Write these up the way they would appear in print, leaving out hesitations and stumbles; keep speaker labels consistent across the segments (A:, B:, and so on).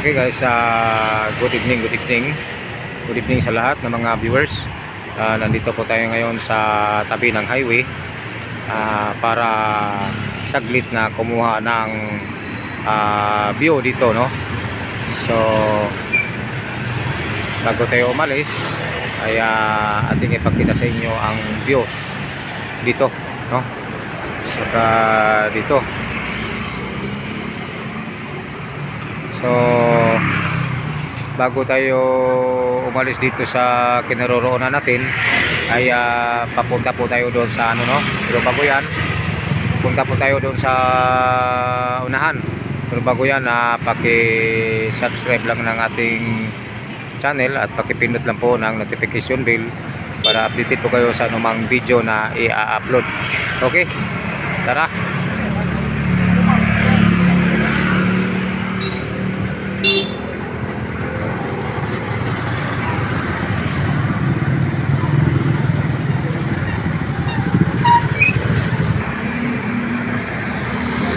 A: Okay guys, good evening, good evening. Good evening sa lahat ng mga viewers. Nandito po tayo ngayon sa tabi ng highway para saglit na kumuha ng view dito, no? So bago tayo umalis ay ating ipakita sa inyo ang view dito, no? Saka dito. So bago tayo umalis dito sa kinaroroonan natin ay papunta po tayo doon sa ano, no? Pero bago yan, punta po tayo doon sa unahan. Pero bago yan, paki-subscribe lang ng ating channel at paki-pindot lang po ng notification bell para updated po kayo sa anumang video na i-upload. Okay? Tara!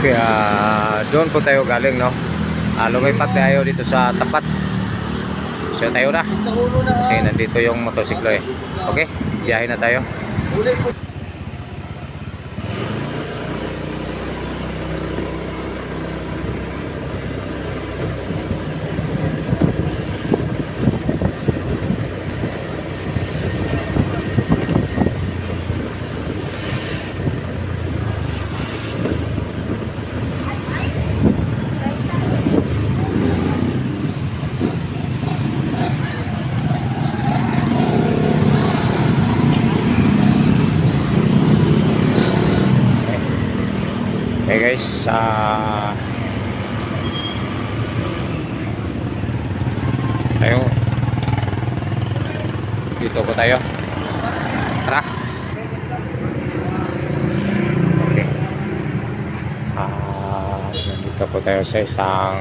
A: Okay, doon po tayo galing, no? Lumipat tayo dito sa tapat. So tayo na. Kasi nandito yung motorsiklo eh. Okay, biyahe na tayo. Okay guys, tayo dito po tayo. Tara. Okay. Nandito po tayo sa isang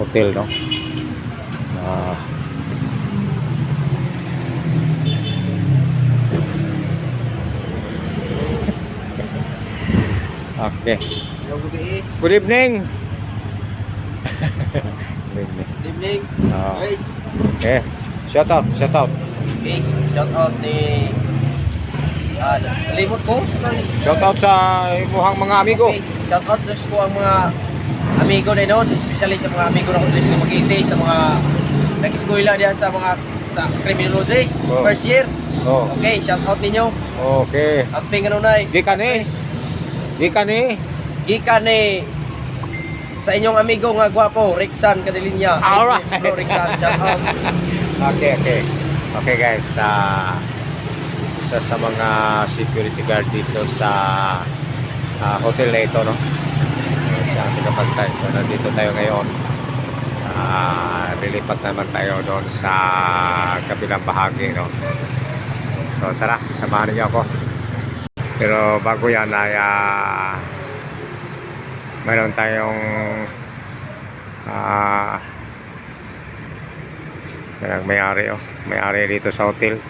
A: hotel, no? Okay. Good evening.
B: Good evening. Guys.
A: Okay. Shout out.
B: Okay. Shout out ni limot ko. Sorry.
A: Shout out sa imuhang mga amigo.
B: Okay. Shout out sa ko ang mga amigo na noon, especially sa mga amigo na ko dito sa Magiti, sa mga nag-eskwela diyan sa mga criminology first year. Okay, shout out ninyo.
A: Okay.
B: Amping kanunay.
A: Gikan ni
B: sa inyong amigo nga gwapo, Rexan Cadilinya.
A: Alright.
B: Bro Rexan, shout out.
A: Okay guys, isa sa mga security guard dito sa hotel na ito, no? Siya ang tagapantay. So nandito tayo ngayon. Lilipat naman tayo doon sa kabilang bahagi, no? So tara, samahan niyo ako. Pero bago yan ay mayroon tayong may-ari, may-ari dito sa hotel.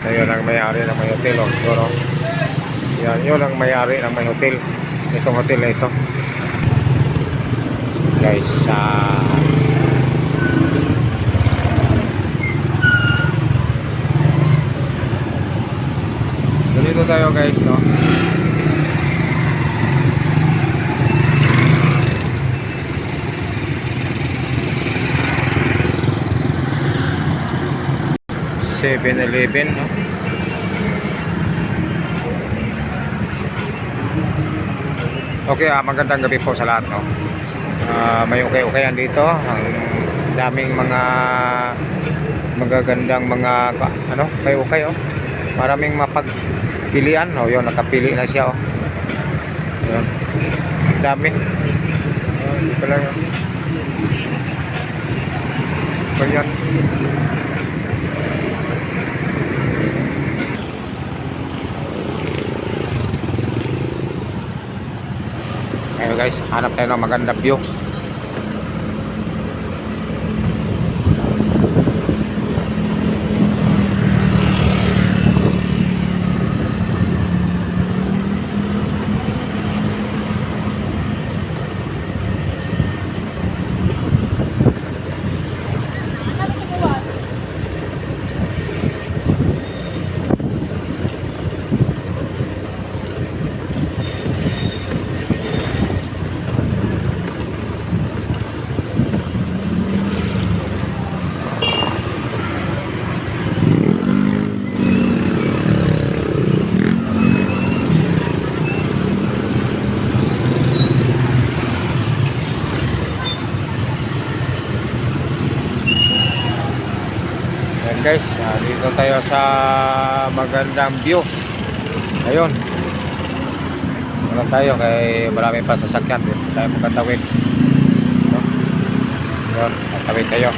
A: Yun ang may-ari ng may hotel, oh. Siguro. Yan, yun ang may-ari ng may hotel. Itong hotel na ito. Guys, so dito tayo guys, no? (7-11), no? Okay, magandang gabi po sa lahat, no? May okay-okayan dito. Ang daming mga magagandang mga okay-okay, oh. Maraming mapagpilian, oh. Yun, nakapili na siya, oh. Yun. Dami. Dito lang yun. Ganyan. Ayo guys, hanap tayo ng magandang view. tayo sa magandang view. Ayun. Wala tayo kay marami pa sasakyan. Dito tayo magkatawid. Ayun, magkatawid tayo.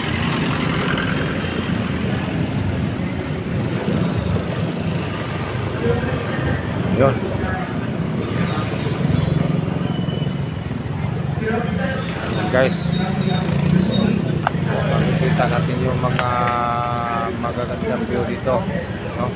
A: Ayun. Guys, makikita natin yung mga magagandang view dito, no?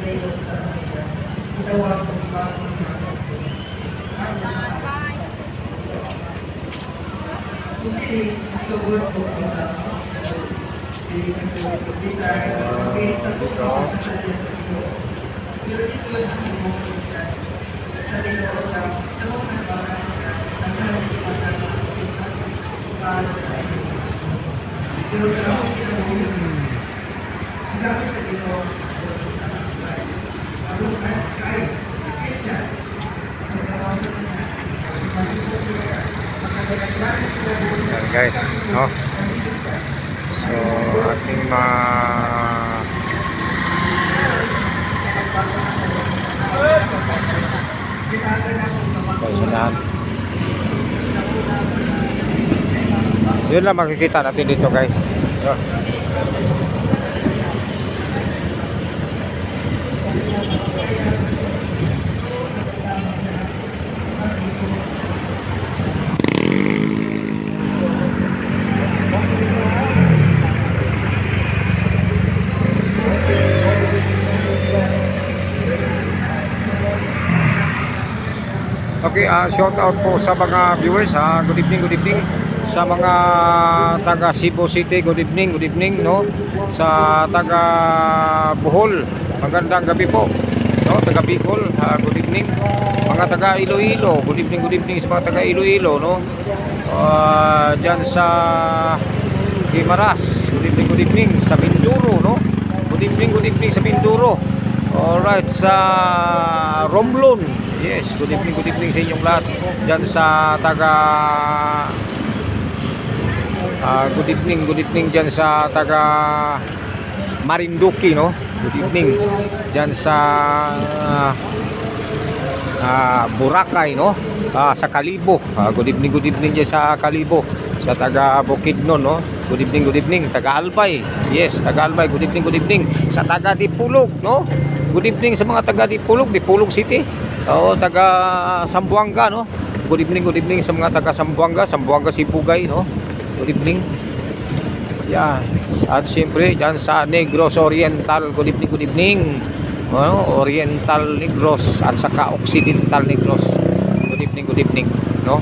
A: Yan guys, no? So ating pasunahan. Yun lang makikita natin dito guys. Yun. Okay, shout out po sa mga viewers. Good evening, good evening. Sa mga taga Cebu City, good evening, no? Sa taga Bohol, magandang gabi po. No, taga Bicol, good evening. Mga taga Iloilo, good evening sa mga taga Iloilo, no? Diyan sa Guimaras, good evening sa Mindoro, no? Good evening sa Mindoro. Alright, sa Romblon, yes, good evening sa inyong lahat. Diyan sa taga good evening dyan sa taga Marinduque, no? Good evening dyan sa Boracay, no? Sa Kalibo, good evening dyan sa Kalibo. Sa taga Bukidnon, no? Good evening taga Albay, yes, taga Albay, good evening sa taga Dipulog, no? Good evening sa mga taga Dipulog City, taga Zamboanga, no? Good evening sa mga taga Zamboanga Sibugay, no? Good evening. Yeah. At siyempre dyan sa Negros Oriental, good evening. Oriental Negros at saka Occidental Negros. Good evening, no?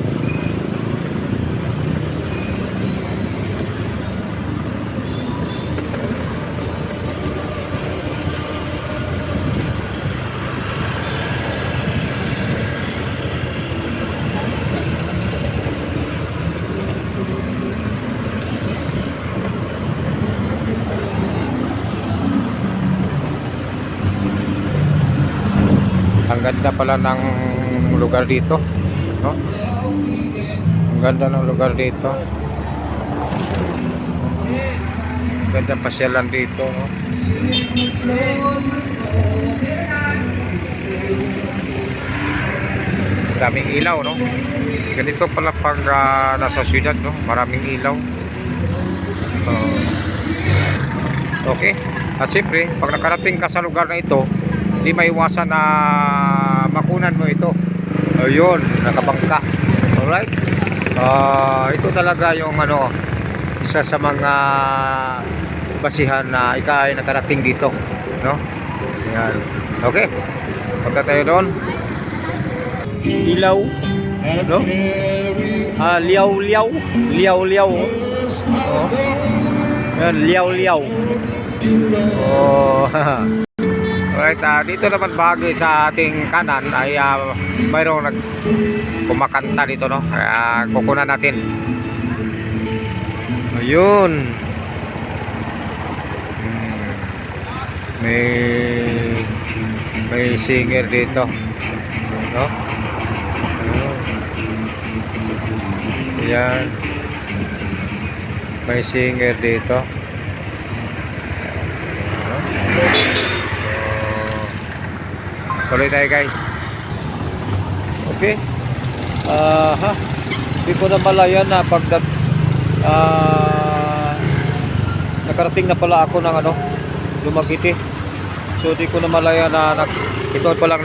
A: Ang ganda pala ng lugar dito, no? Ang ganda ng lugar dito. Ganda pasyalan dito, no? Maraming ilaw, no? Ganito pala pag nasa syudad, no? Maraming ilaw. Okay. At siyempre, pag nakarating ka sa lugar na ito, hindi maiwasan na makunan mo ito. Ayun, nakabangka. Alright. Ito talaga yung isa sa mga basihan na ikaw ay nakarating dito, no? Yan. Okay. Punta tayo doon. Ilaw, no? Liyaw. Oh. Yan, liyaw. Oh. Alright, dito naman bahagi sa ating kanan ay mayroong kumakanta dito, no? Kaya kukunan natin. Ayun. May singer dito, no? Ayan. May singer dito. Tuloy tayo guys.
C: Okay. Hindi ko na malaya na nakarating na pala ako ng Dumaguete. So di ko na malaya na ito pa lang